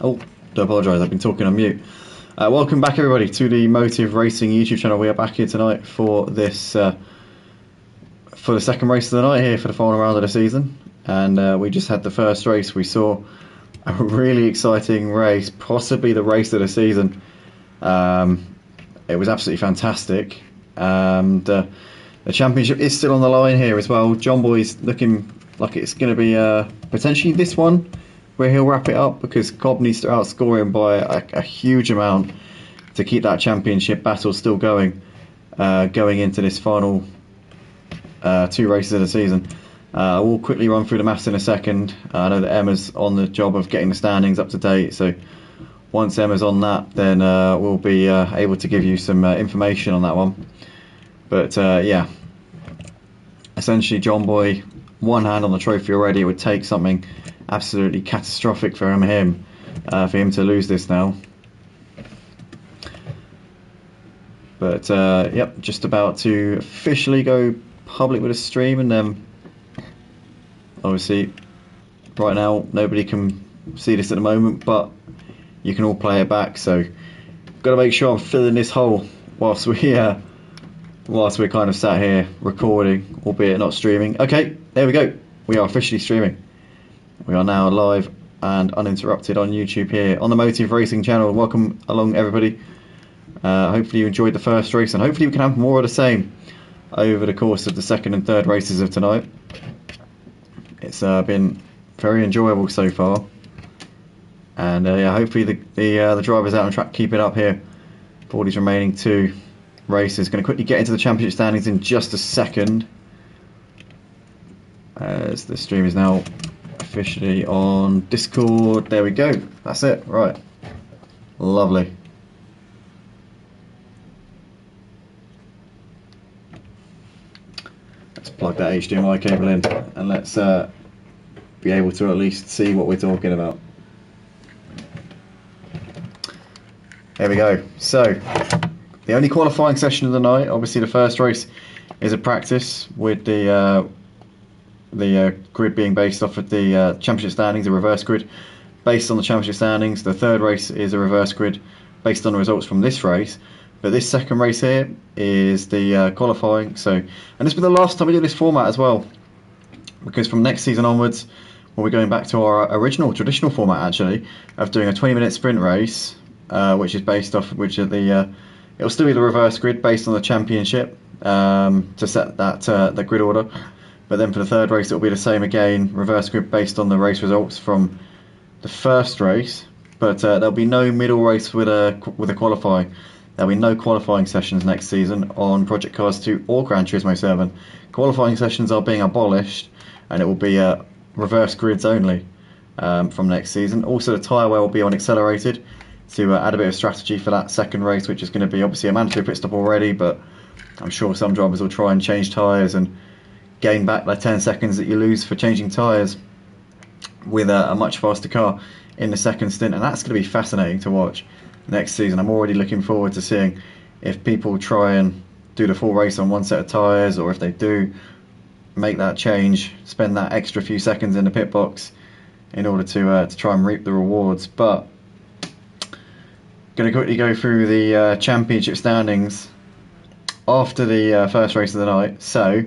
Oh, do apologise, I've been talking on mute. Welcome back, everybody, to the Motive Racing YouTube channel. We are back here tonight for this, for the second race of the night here for the final round of the season. And we just had the first race. We saw a really exciting race, possibly the race of the season. It was absolutely fantastic. And the championship is still on the line here as well. John Boy's looking like it's going to be potentially this one where he'll wrap it up, because Cobb needs to outscore him by a huge amount to keep that championship battle still going into this final two races of the season. We'll quickly run through the maths in a second. I know that Emma's on the job of getting the standings up to date, so once Emma's on that, then we'll be able to give you some information on that one. But yeah, essentially John Boy, one hand on the trophy already. It would take something absolutely catastrophic for him to lose this now. But yep, just about to officially go public with a stream, and then obviously right now nobody can see this at the moment, but you can all play it back. So got to make sure I'm filling this hole whilst we're kind of sat here recording, albeit not streaming. Okay, there we go. We are officially streaming. We are now live and uninterrupted on YouTube here on the Motive Racing channel. Welcome along, everybody. Hopefully you enjoyed the first race, and hopefully we can have more of the same over the course of the second and third races of tonight. It's been very enjoyable so far, and yeah, hopefully the drivers out on track keep it up here for these remaining two races. Going to quickly get into the championship standings in just a second, as the stream is now officially on Discord. There we go. That's it. Right. Lovely. Let's plug that HDMI cable in, and let's be able to at least see what we're talking about. There we go. So the only qualifying session of the night, obviously the first race is a practice with the grid being based off of the championship standings, a reverse grid based on the championship standings. The third race is a reverse grid based on the results from this race. But this second race here is the qualifying. So, and this will be the last time we do this format as well, because from next season onwards, we'll be going back to our original traditional format actually of doing a 20-minute sprint race, which is based off it'll still be the reverse grid based on the championship to set that the grid order. But then for the third race, it'll be the same again, reverse grid based on the race results from the first race. But there'll be no middle race with a qualifying. There'll be no qualifying sessions next season on Project Cars 2 or Gran Turismo 7. Qualifying sessions are being abolished, and it will be reverse grids only from next season. Also, the tyre wear will be on accelerated to add a bit of strategy for that second race, which is going to be obviously a mandatory pit stop already, but I'm sure some drivers will try and change tyres and gain back the 10 seconds that you lose for changing tyres with a much faster car in the second stint, and that's going to be fascinating to watch next season. I'm already looking forward to seeing if people try and do the full race on one set of tyres, or if they do make that change, spend that extra few seconds in the pit box in order to try and reap the rewards. But going to quickly go through the championship standings after the first race of the night. So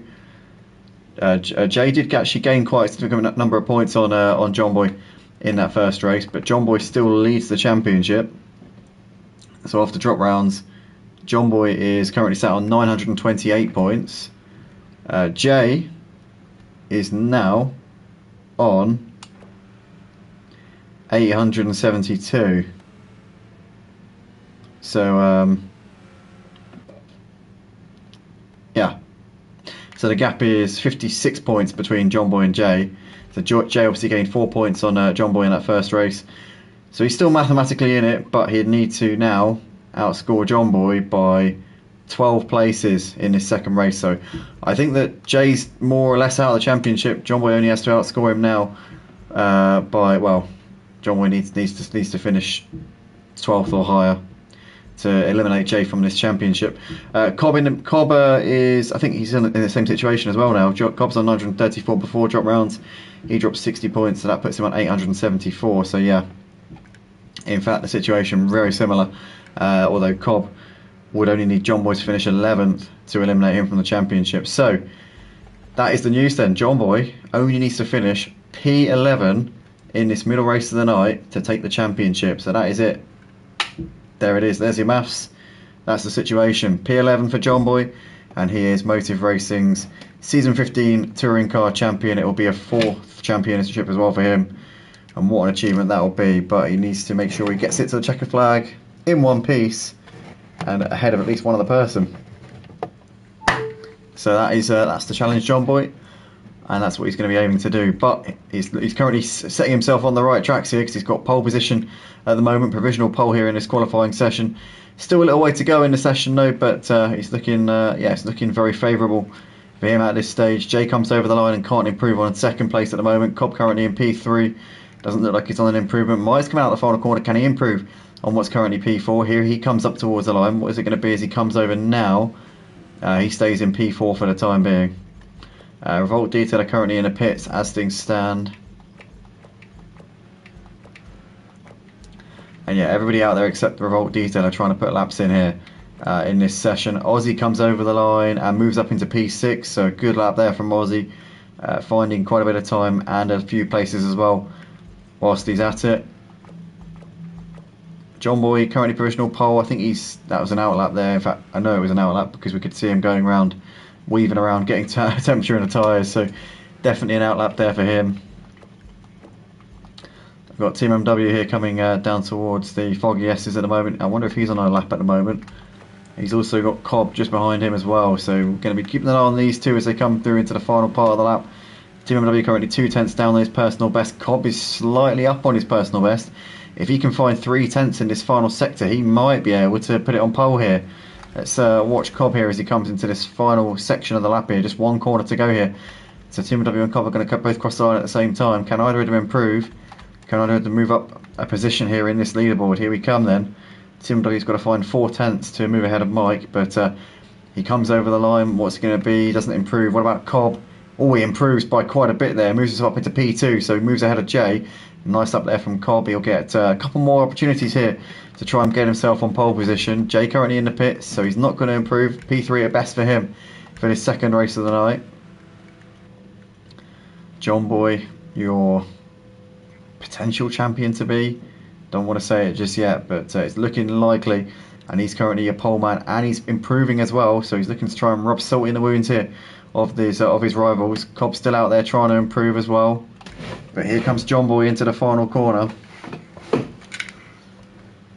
Jay did actually gain quite a significant number of points on John Boy in that first race, but John Boy still leads the championship. So after drop rounds, John Boy is currently sat on 928 points. Jay is now on 872. So yeah. So the gap is 56 points between John Boy and Jay. So Jay obviously gained 4 points on John Boy in that first race. So he's still mathematically in it, but he'd need to now outscore John Boy by 12 places in this second race. So I think that Jay's more or less out of the championship. John Boy only has to outscore him now John Boy needs to finish 12th or higher to eliminate Jay from this championship. Cobb is, I think he's in the same situation as well now. Cobb's on 934 before drop rounds. He dropped 60 points, so that puts him on 874. So yeah, In fact, the situation very similar, although Cobb would only need John Boy to finish 11th to eliminate him from the championship. So that is the news then. John Boy only needs to finish P11 in this middle race of the night to take the championship. So that is it. There it is. There's your maths. That's the situation. P11 for John Boy, and he is Motive Racing's Season 15 Touring Car Champion. It will be a 4th championship as well for him, and what an achievement that will be. But he needs to make sure he gets it to the checkered flag in one piece and ahead of at least one other person. So that's the challenge, John Boy, and that's what he's going to be aiming to do. But he's currently setting himself on the right tracks here, because he's got pole position at the moment, provisional pole here in this qualifying session. Still a little way to go in the session though, but he's looking it's looking very favourable for him at this stage. Jay comes over the line and can't improve on second place at the moment. Cobb currently in P3, doesn't look like he's on an improvement. Mike's coming out of the final corner. Can he improve on what's currently P4? Here he comes up towards the line. What is it going to be as he comes over now? He stays in P4 for the time being. Revolt Detail are currently in the pits as things stand. And yeah, everybody out there except the Revolt Detail are trying to put laps in here in this session. Aussie comes over the line and moves up into P6, so a good lap there from Aussie, finding quite a bit of time and a few places as well whilst he's at it. John Boy currently provisional pole. I think that was an outlap there. In fact, I know it was an outlap because we could see him going around, weaving around, getting temperature in the tyres. So definitely an outlap there for him. We've got Team MW here coming down towards the Foggy S's at the moment. I wonder if he's on a lap at the moment. He's also got Cobb just behind him as well. So we're going to be keeping an eye on these two as they come through into the final part of the lap. Team MW currently 2/10 down on his personal best. Cobb is slightly up on his personal best. If he can find 3/10 in this final sector, he might be able to put it on pole here. Let's watch Cobb here as he comes into this final section of the lap here. Just one corner to go here. So Team MW and Cobb are going to both cross the line at the same time. Can either of them improve? Can either of them move up a position here in this leaderboard? Here we come then. Team MW's got to find 4/10 to move ahead of Mike, but he comes over the line. What's it going to be? He doesn't improve. What about Cobb? Oh, he improves by quite a bit there. Moves himself up into P2, so he moves ahead of Jay. Nice up there from Cobb. He'll get a couple more opportunities here to try and get himself on pole position. Jay currently in the pits, so he's not going to improve. P3 at best for him for his second race of the night. John Boy, your potential champion to be. Don't want to say it just yet, but it's looking likely. And he's currently a pole man, and he's improving as well. So he's looking to try and rub salt in the wounds here of his rivals. Cobb's still out there trying to improve as well. But here comes John Boy into the final corner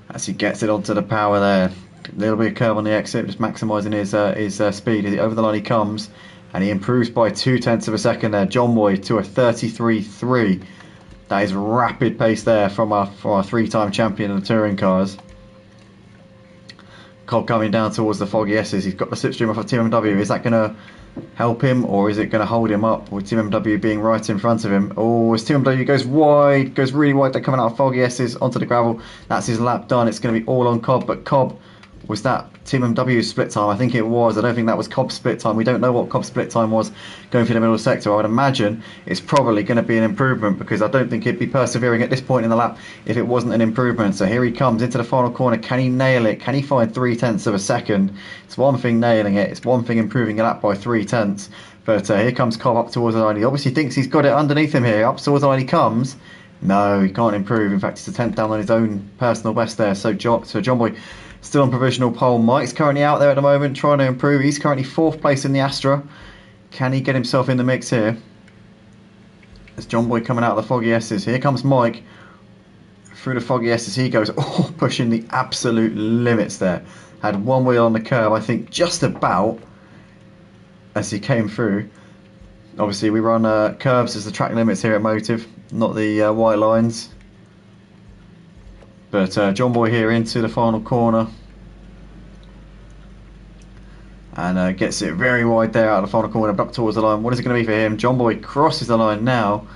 as he gets it onto the power there. A little bit of curve on the exit, just maximising his speed. Over the line he comes, and he improves by 0.2 of a second there. John Boy to a 33.3. That is rapid pace there from our three-time champion of the touring cars. Cobb coming down towards the Foggy S's. He's got the slipstream off of Team MW. Is that going to help him, or is it going to hold him up with Team MW being right in front of him? Oh, as Team MW goes wide, goes really wide, they're coming out of Foggy S's onto the gravel. That's his lap done. It's going to be all on Cobb, but Cobb, was that Team MW's split time? I think it was. I don't think that was Cobb's split time. We don't know what Cobb's split time was going through the middle sector. I would imagine it's probably going to be an improvement, because I don't think he'd be persevering at this point in the lap if it wasn't an improvement. So here he comes into the final corner. Can he nail it? Can he find 0.3 of a second? It's one thing nailing it. It's one thing improving a lap by 0.3. But here comes Cobb up towards the line. He obviously thinks he's got it underneath him here. Up towards the line he comes. No, he can't improve. In fact, he's a 10th down on his own personal best there. So John Boy still on provisional pole. Mike's currently out there at the moment trying to improve. He's currently 4th place in the Astra. Can he get himself in the mix here? As John Boy coming out of the Foggy S's. Here comes Mike through the Foggy S's. He goes, pushing the absolute limits there. Had one wheel on the curb, I think, just about as he came through. Obviously, we run curves as the track limits here at Motive, not the white lines. But John Boy here into the final corner, and gets it very wide there out of the final corner, up towards the line. What is it going to be for him? John Boy crosses the line now,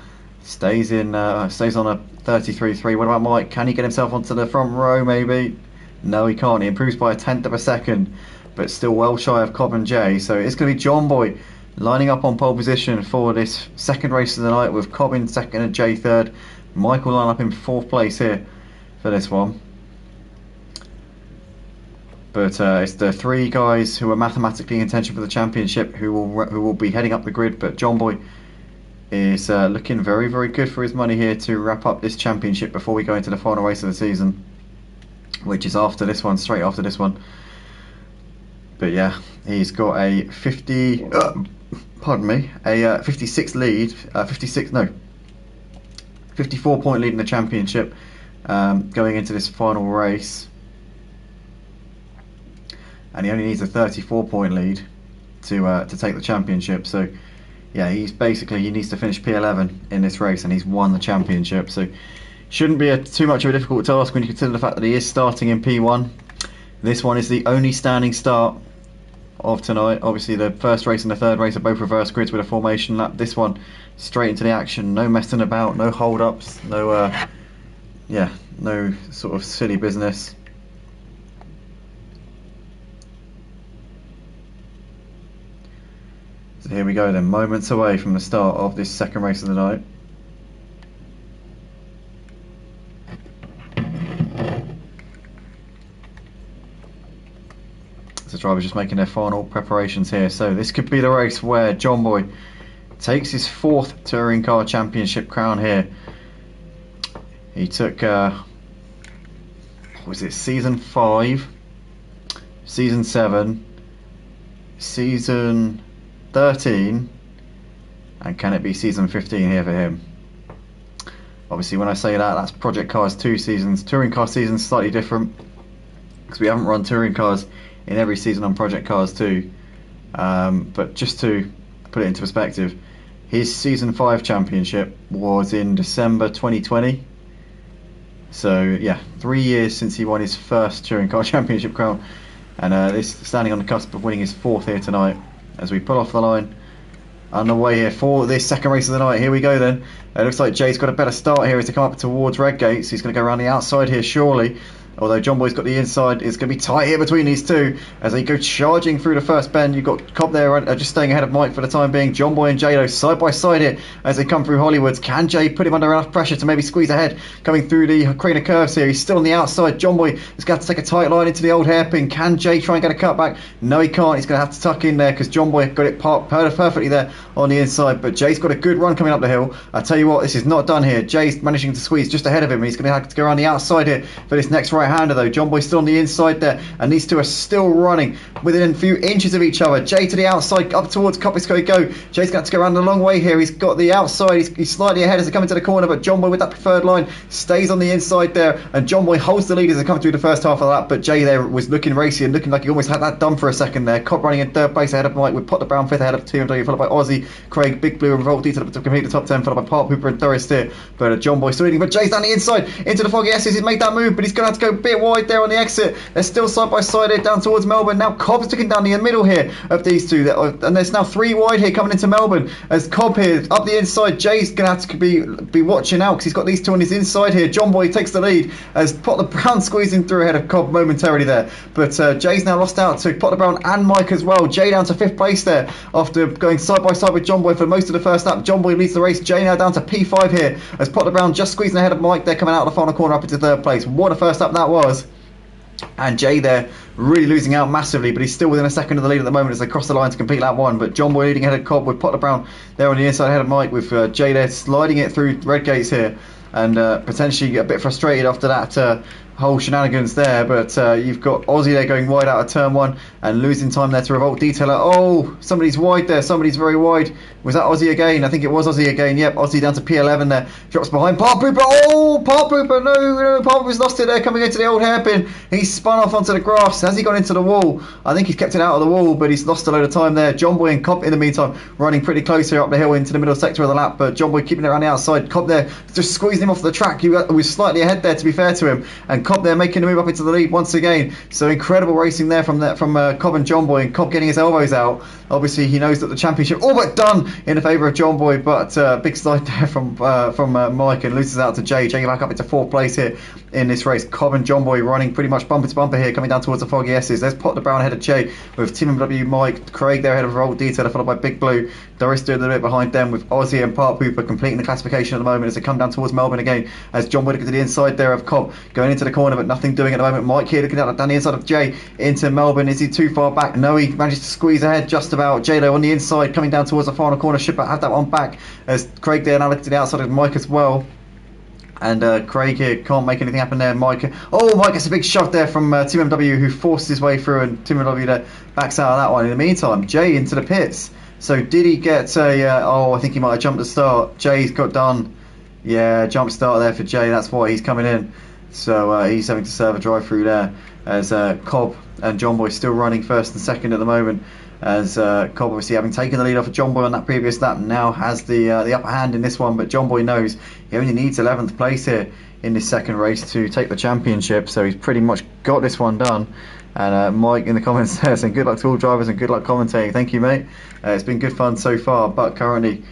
stays on a 33.3. What about Mike? Can he get himself onto the front row maybe? No, he can't. He improves by 1/10 of a second, but still well shy of Cobb and Jay. So it's going to be John Boy lining up on pole position for this second race of the night, with Cobb in second and Jay third. Mike will line up in 4th place here for this one. But it's the three guys who are mathematically in contention for the championship who will be heading up the grid. But John Boy is looking very, very good for his money here to wrap up this championship before we go into the final race of the season, which is after this one, straight after this one. But yeah, he's got a 56 lead, 54 point lead in the championship going into this final race. And he only needs a 34 point lead to take the championship. So yeah, he needs to finish P11 in this race, and he's won the championship. So shouldn't be too much of a difficult task when you consider the fact that he is starting in P1. This one is the only standing start of tonight. Obviously the first race and the third race are both reverse grids with a formation lap. This one straight into the action, no messing about, no hold ups, no sort of silly business. So here we go then, moments away from the start of this second race of the night. The drivers just making their final preparations here. So this could be the race where John Boy takes his 4th Touring Car Championship crown here. He took, season 5, season 7, season 13, and can it be season 15 here for him? Obviously when I say that, that's Project Cars 2 seasons. Touring Car seasons slightly different because we haven't run Touring Cars in every season on Project Cars 2. But just to put it into perspective, his season 5 championship was in December 2020. So yeah, 3 years since he won his first Touring Car Championship crown, and this standing on the cusp of winning his 4th here tonight. As we pull off the line, underway here for this second race of the night. Here we go then. It looks like Jay's got a better start here as to come up towards Redgate. So he's going to go around the outside here surely. Although John Boy's got the inside, it's going to be tight here between these two as they go charging through the first bend. You've got Cobb there just staying ahead of Mike for the time being. John Boy and Jay though side by side here as they come through Hollywoods. Can Jay put him under enough pressure to maybe squeeze ahead coming through the crane of curves here? He's still on the outside. John Boy is going to have to take a tight line into the old hairpin. Can Jay try and get a cut back? No, he can't. He's going to have to tuck in there because John Boy got it perfectly there on the inside. But Jay's got a good run coming up the hill. I tell you what, this is not done here. Jay's managing to squeeze just ahead of him. He's going to have to go around the outside here for this next right-hander though. John Boy still on the inside there, and these two are still running within a few inches of each other. Jay to the outside, up towards Coppisco go. Jay's got to go around a long way here. He's got the outside, he's slightly ahead as they come into the corner, but John Boy with that preferred line stays on the inside there, and John Boy holds the lead as they come through the first half of that. But Jay there was looking racy and looking like he almost had that done for a second there. Cobb running in 3rd place ahead of Mike, with Potter Brown 5th ahead of TMW, followed by Aussie, Craig, Big Blue and Revolt to complete the top 10, followed by Park Hooper and Doris here. But John Boy still leading, but Jay's down the inside into the foggy S's. He's made that move, but he's going to have to go a bit wide there on the exit. They're still side by side here down towards Melbourne. Now Cobb's looking down the middle here of these two, and there's now 3 wide here coming into Melbourne as Cobb here up the inside. Jay's going to have to be watching out because he's got these two on his inside here. John Boy takes the lead as Potter Brown squeezing through ahead of Cobb momentarily there, but Jay's now lost out to Potter Brown and Mike as well. Jay down to 5th place there after going side by side with John Boy for most of the first lap. John Boy leads the race. Jay now down to P5 here as Potter Brown just squeezing ahead of Mike there, coming out of the final corner up into 3rd place. What a first lap that was. And Jay there really losing out massively, but he's still within a second of the lead at the moment as they cross the line to complete lap 1. But John Boy leading ahead of Cobb with Potter Brown there on the inside ahead of Mike, with Jay there sliding it through red gates here, and potentially a bit frustrated after that whole shenanigans there. But you've got Aussie there going wide out of turn 1 and losing time there to Revolt Detailer. Oh, somebody's wide there, somebody's very wide. Was that Aussie again? I think it was Aussie again. Yep, Aussie down to P11 there, drops behind Park Pooper. Oh, Park Pooper, no, Park Pooper's lost it there coming into the old hairpin. He's spun off onto the grass. Has he gone into the wall? I think he's kept it out of the wall, but he's lost a load of time there. John Boy and Cobb in the meantime running pretty close here up the hill into the middle sector of the lap, but John Boy keeping it around the outside. Cobb there just squeezing him off the track. He was slightly ahead there, to be fair to him, and Cobb there making a move up into the lead once again. So incredible racing there from Cobb and John Boy, and Cobb getting his elbows out. Obviously he knows that the championship all but done in the favour of John Boy, but big slide there from Mike, and loses out to Jay. Jay back up into 4th place here in this race. Cobb and John Boy running pretty much bumper to bumper here, coming down towards the foggy S's. There's Potter Brown ahead of Jay, with Team MW Mike, Craig there ahead of Revolt Detailer, followed by Big Blue, Doris doing a little bit behind them, with Aussie and Park Hooper completing the classification at the moment as they come down towards Melbourne again, as John Boy looking to the inside there of Cobb, going into the corner but nothing doing at the moment. Mike here looking down the inside of Jay into Melbourne. Is he too far back? No, he manages to squeeze ahead just about. J-Lo on the inside coming down towards the final corner, should have that one back, as Craig there now looking to the outside of Mike as well. And Craig here can't make anything happen there. Mike gets a big shove there from Team MW, who forced his way through, and Team MW there backs out of that one. In the meantime, Jay into the pits. So did he get a... I think he might have jumped the start. Jay's got done. Yeah, jump start there for Jay. That's why he's coming in. So he's having to serve a drive through there, as Cobb and John Boy still running first and second at the moment, as Cobb obviously having taken the lead off of John Boy on that previous lap now has the upper hand in this one, but John Boy knows he only needs 11th place here in this second race to take the championship, so he's pretty much got this one done. And Mike in the comments there saying good luck to all drivers and good luck commentating. Thank you, mate. It's been good fun so far, but currently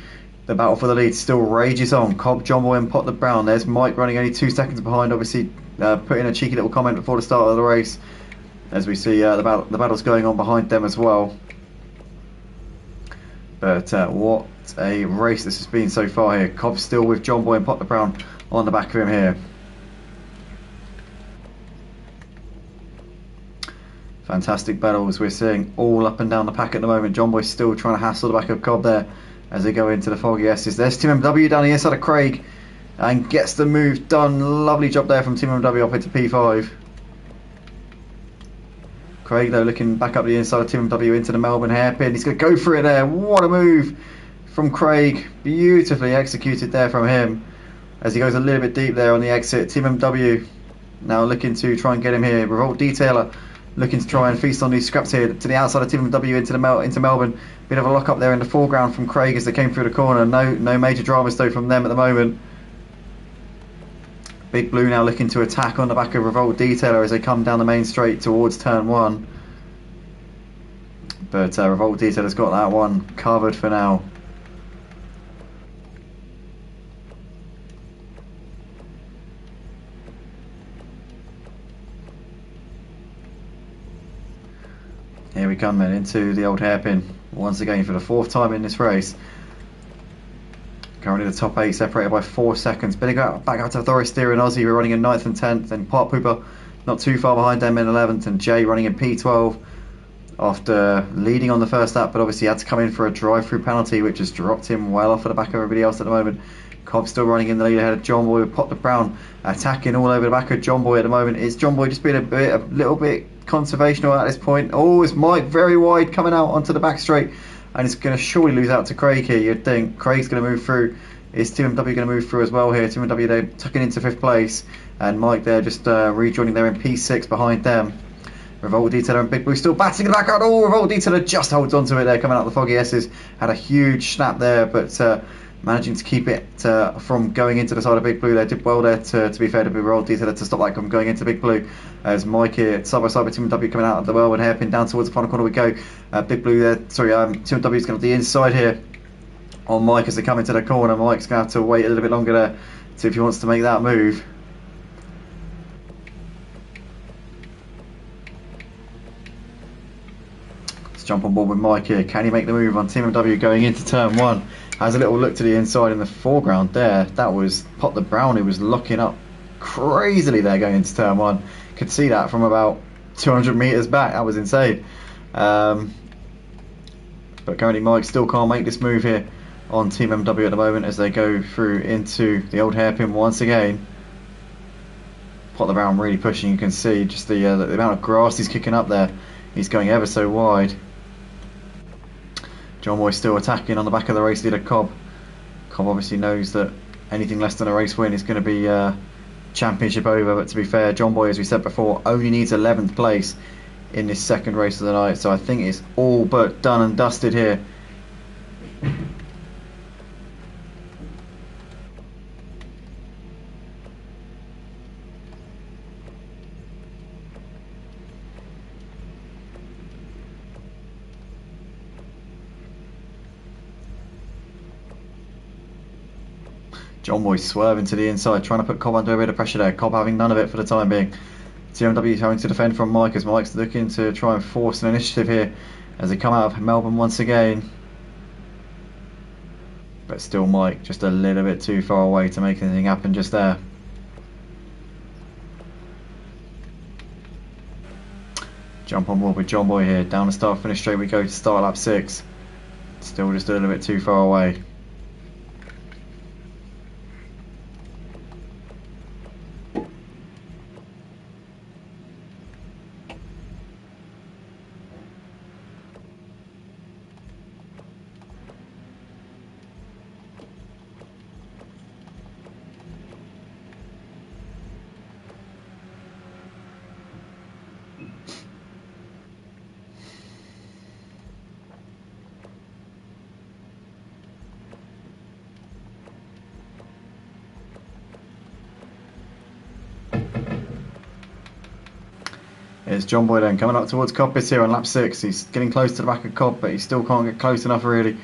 the battle for the lead still rages on. Cobb, John Boy and Pot the Brown. There's Mike running only 2 seconds behind, obviously putting a cheeky little comment before the start of the race, as we see the battle's going on behind them as well. But what a race this has been so far here. Cobb still with John Boy and Pot the Brown on the back of him here. Fantastic battles we're seeing all up and down the pack at the moment. John Boy still trying to hassle the back of Cobb there as they go into the foggy S's. There's Team MW down the inside of Craig and gets the move done. Lovely job there from Team MW up into P5. Craig though looking back up the inside of Team MW into the Melbourne hairpin. He's going to go for it there. What a move from Craig. Beautifully executed there from him as he goes a little bit deep there on the exit. Team MW now looking to try and get him here. Revolt Detailer looking to try and feast on these scraps here to the outside of Team MW into Melbourne. Bit of a lock up there in the foreground from Craig as they came through the corner. No major dramas though from them at the moment. Big Blue now looking to attack on the back of Revolt Detailer as they come down the main straight towards turn 1. But Revolt Detailer's got that one covered for now. Here we come then into the old hairpin once again for the 4th time in this race. Currently the top 8 separated by 4 seconds. Back out to Thoristeer and Aussie. We're running in 9th and 10th. And Pop Hooper not too far behind them in 11th. And Jay running in P12 after leading on the first lap, but obviously had to come in for a drive-through penalty, which has dropped him well off of the back of everybody else at the moment. Cobb still running in the lead ahead of John Boy with Pot the Brown attacking all over the back of John Boy at the moment. Is John Boy just being a little bit conservational at this point? Oh, it's Mike very wide coming out onto the back straight, and it's going to surely lose out to Craig here. You'd think Craig's going to move through. Is Team MW going to move through as well here? Team MW there tucking into 5th place, and Mike there just rejoining there in P6 behind them. Revolt Detailer and Big Blue still batting in the background. Oh, Revolt Detailer just holds onto it there coming out the foggy S's. Had a huge snap there, but managing to keep it from going into the side of Big Blue there. Did well there to be fair to Revolt Detailer to stop that from going into Big Blue. As Mike here side by side with Team W coming out of the Wellwood hairpin down towards the final corner we go. Big Blue there, Team W's going to the inside here on Mike as they come into the corner. Mike's going to have to wait a little bit longer there to if he wants to make that move. Jump on board with Mike here. Can he make the move on Team MW going into turn 1? Has a little look to the inside in the foreground there. That was Pot the Brown who was locking up crazily there going into turn 1. Could see that from about 200 metres back. That was insane. But currently Mike still can't make this move here on Team MW at the moment as they go through into the old hairpin once again. Pot the Brown really pushing. You can see just the amount of grass he's kicking up there. He's going ever so wide. John Boy still attacking on the back of the race leader Cobb. Cobb obviously knows that anything less than a race win is going to be championship over, but to be fair, John Boy, as we said before, only needs 11th place in this second race of the night, so I think it's all but done and dusted here. John Boy swerving to the inside, trying to put Cobb under a bit of pressure there. Cobb having none of it for the time being. TMW having to defend from Mike as Mike's looking to try and force an initiative here as they come out of Melbourne once again. but still Mike just a little bit too far away to make anything happen just there. Jump on board with John Boy here. Down the start finish straight we go to start lap 6. Still just a little bit too far away. It's John Boy then coming up towards Coppice here on lap 6. He's getting close to the back of Cobb, but he still can't get close enough really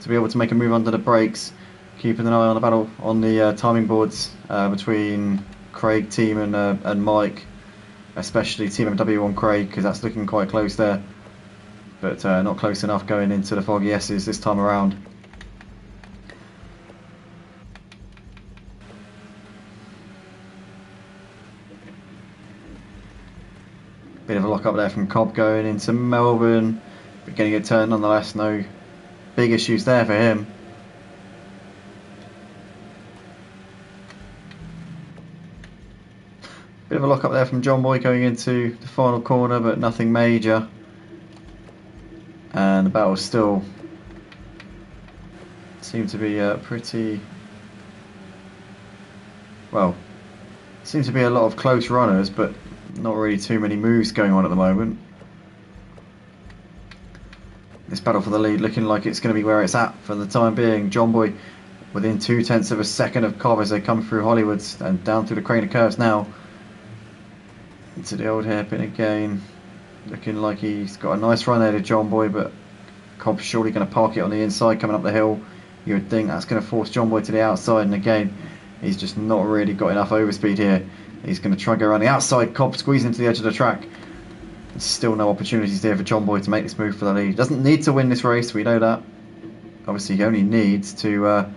to be able to make a move under the brakes. Keeping an eye on the battle on the timing boards between Craig team and Mike, especially Team MW on Craig, because that's looking quite close there, but not close enough going into the foggy S's this time around. Bit of a lock up there from Cobb going into Melbourne, but getting a turn nonetheless. No big issues there for him. Bit of a lock up there from John Boy going into the final corner, but nothing major. And the battle still seemed to be pretty well. Seems to be a lot of close runners, but not really too many moves going on at the moment. This battle for the lead looking like it's going to be where it's at for the time being. John Boy within 0.2 of a second of Cobb as they come through Hollywoods and down through the crane of curves now. Into the old hairpin again. Looking like he's got a nice run there to John Boy, but Cobb's surely going to park it on the inside coming up the hill. You would think that's going to force John Boy to the outside, and again he's just not really got enough overspeed here. He's going to try and go around the outside. Cobb squeezing into the edge of the track. There's still no opportunities there for John Boy to make this move for the lead. Doesn't need to win this race, we know that. Obviously he only needs to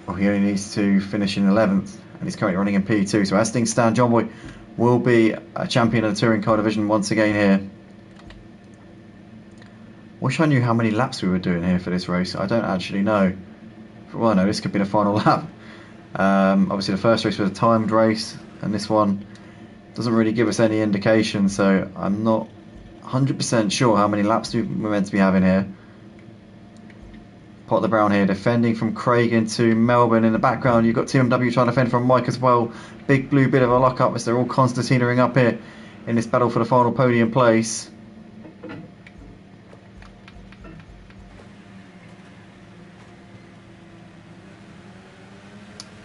finish in 11th, and he's currently running in P2. So as things stand, John Boy will be a champion of the touring car division once again here. Wish I knew how many laps we were doing here for this race. I don't actually know. For all I know, this could be the final lap. Obviously the first race was a timed race, and this one doesn't really give us any indication, so I'm not 100% sure how many laps we're meant to be having here. Potter Brown here defending from Craig into Melbourne. In the background you've got TMW trying to defend from Mike as well. Big Blue, bit of a lock up as they're all concertinaing up here in this battle for the final podium place.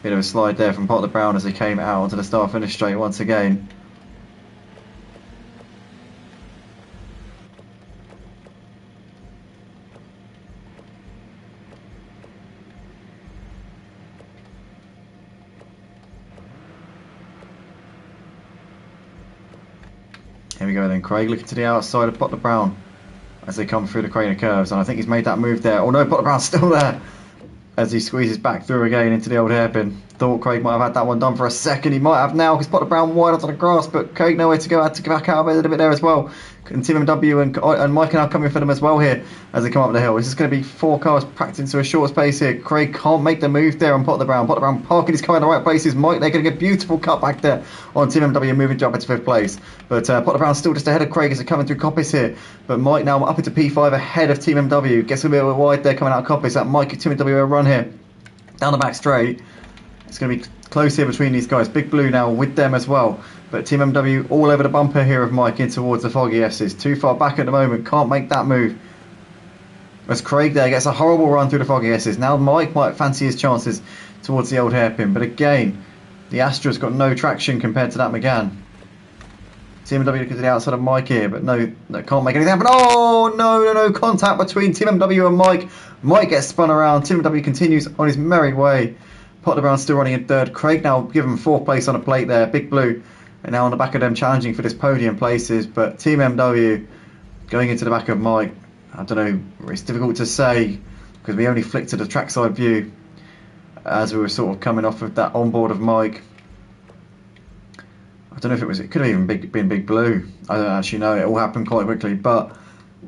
Bit of a slide there from Potter Brown as he came out onto the start finish straight once again. Here we go then, Craig looking to the outside of Potter Brown as they come through the crane of curves, and I think he's made that move there. Oh no, Potter Brown's still there as he squeezes back through again into the old hairpin. Thought Craig might have had that one done for a second. He might have now because Potter Brown wide onto the grass, but Craig nowhere to go. Had to get back out a little bit there as well. And Team MW and Mike are now coming for them as well here as they come up the hill. This is going to be 4 cars packed into a short space here. Craig can't make the move there on Potter Brown. Potter Brown parking his car in the right places. Mike, they're going to get a beautiful cut back there on Team MW, moving up into 5th place. But Potter Brown's still just ahead of Craig as they're coming through Coppice here. But Mike now up into P5 ahead of Team MW. Gets a bit wide there coming out of Coppice. That Mike Team MW a run here down the back straight. It's going to be close here between these guys. Big Blue now with them as well. But Team MW all over the bumper here of Mike in towards the foggy S's. Too far back at the moment. Can't make that move. As Craig there gets a horrible run through the foggy S's. Now Mike might fancy his chances towards the old hairpin. But again, the Astra's got no traction compared to that McGann. Team MW looking to the outside of Mike here, but no, can't make anything happen. Oh, no contact between Team MW and Mike. Mike gets spun around. Team MW continues on his merry way. Potter Brown still running in 3rd. Craig now given 4th place on a plate there. Big Blue and now on the back of them challenging for this podium places, but Team MW going into the back of Mike. I don't know, it's difficult to say because we only flicked to the trackside view as we were sort of coming off of that onboard of Mike. I don't know if it could have even been Big Blue. I don't actually know. It all happened quite quickly, but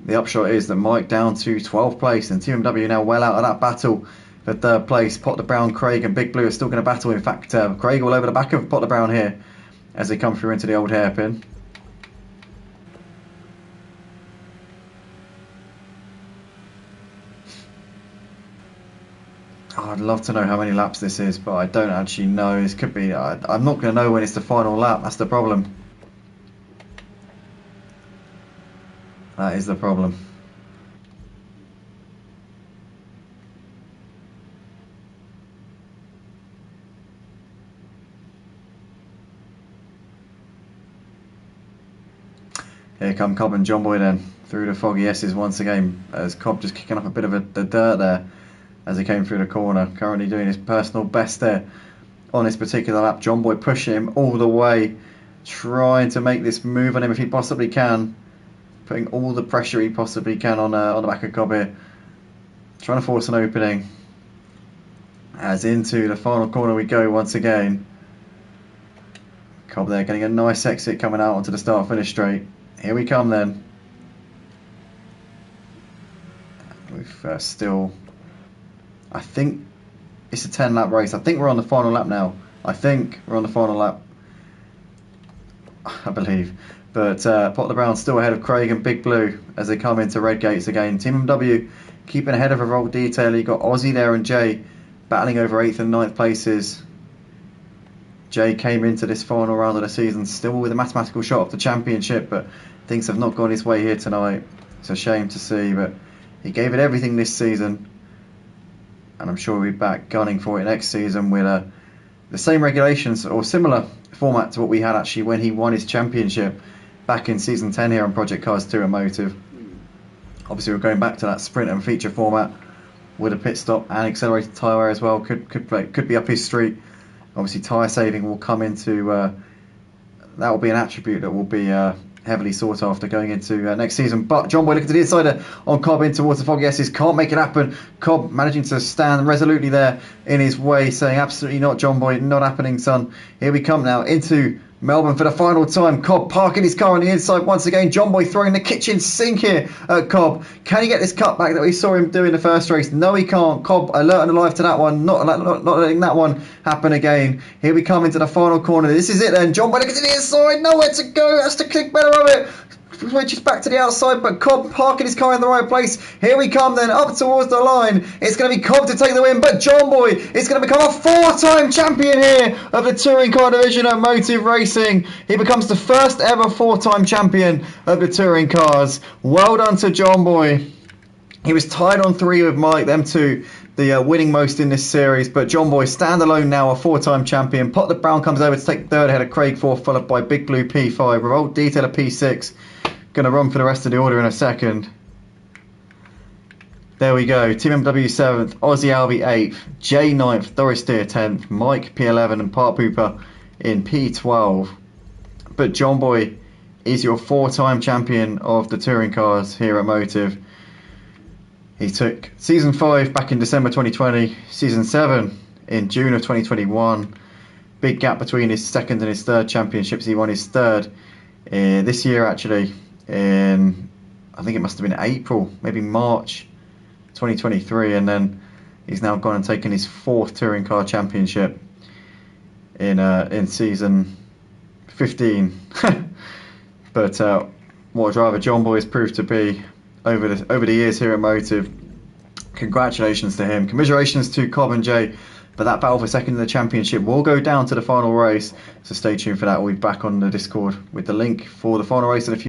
the upshot is that Mike down to 12th place, and Team MW now well out of that battle for 3rd place. Potter Brown, Craig and Big Blue are still going to battle. In fact, Craig all over the back of Potter Brown here as they come through into the old hairpin. Oh, I'd love to know how many laps this is, but I don't actually know. This could be... I'm not going to know when it's the final lap. That's the problem. That is the problem. Here come Cobb and John Boy then through the foggy S's once again, as Cobb just kicking up a bit of the dirt there as he came through the corner, currently doing his personal best there on this particular lap. John Boy pushing him all the way, trying to make this move on him if he possibly can, putting all the pressure he possibly can on the back of Cobb here, trying to force an opening. As into the final corner we go once again. Cobb there getting a nice exit coming out onto the start finish straight. Here we come then. We've still... I think it's a 10 lap race. I think we're on the final lap now. I think we're on the final lap, I believe. But Potter Brown still ahead of Craig and Big Blue as they come into Red Gates again. Team MW keeping ahead of Revolt Detail. You got Aussie there and Jay battling over 8th and 9th places. Jay came into this final round of the season still with a mathematical shot of the championship, but things have not gone his way here tonight. It's a shame to see, but he gave it everything this season, and I'm sure we'll be back gunning for it next season with the same regulations or similar format to what we had actually when he won his championship back in season 10 here on Project Cars 2 at Motive. Obviously we're going back to that sprint and feature format with a pit stop and accelerated tyre wear as well. Could be up his street. Obviously tyre saving will come into that will be an attribute that will be heavily sought after going into next season. But John Boy looking to the inside on Cobb in towards the foggy S's, can't make it happen. Cobb managing to stand resolutely there in his way, saying absolutely not, John Boy, not happening, son. Here we come now into Melbourne for the final time. Cobb parking his car on the inside once again. John Boy throwing the kitchen sink here at Cobb. Can he get this cutback that we saw him do in the first race? No, he can't. Cobb alert and alive to that one, not letting that one happen again. Here we come into the final corner. This is it then. John Boy looking to the inside, nowhere to go. That's the click better of it. Switches back to the outside, but Cobb parking his car in the right place. Here we come then, up towards the line. It's going to be Cobb to take the win, but John Boy is going to become a 4-time champion here of the touring car division at Motive Racing. He becomes the first ever 4-time champion of the touring cars. Well done to John Boy. He was tied on 3 with Mike, them two, the winning most in this series, but John Boy standalone now a 4-time champion. Potter Brown comes over to take 3rd ahead of Craig 4th, followed by Big Blue P5, Revolt Detailer P6. Going to run for the rest of the order in a second. There we go. Team MW 7th, Aussie Albi 8th, Jay 9th, Doris Deer 10th, Mike P11 and Part Pooper in P12. But John Boy is your 4-time champion of the touring cars here at Motive. He took Season 5 back in December 2020, Season 7 in June of 2021. Big gap between his 2nd and his 3rd championships. He won his 3rd this year actually. In I think it must have been April, maybe March 2023, and then he's now gone and taken his 4th touring car championship in season 15. But what a driver John Boy has proved to be over the years here at Motive. Congratulations to him. Commiserations to Cobb and Jay. But that battle for 2nd in the championship will go down to the final race. So stay tuned for that. We'll be back on the Discord with the link for the final race in a few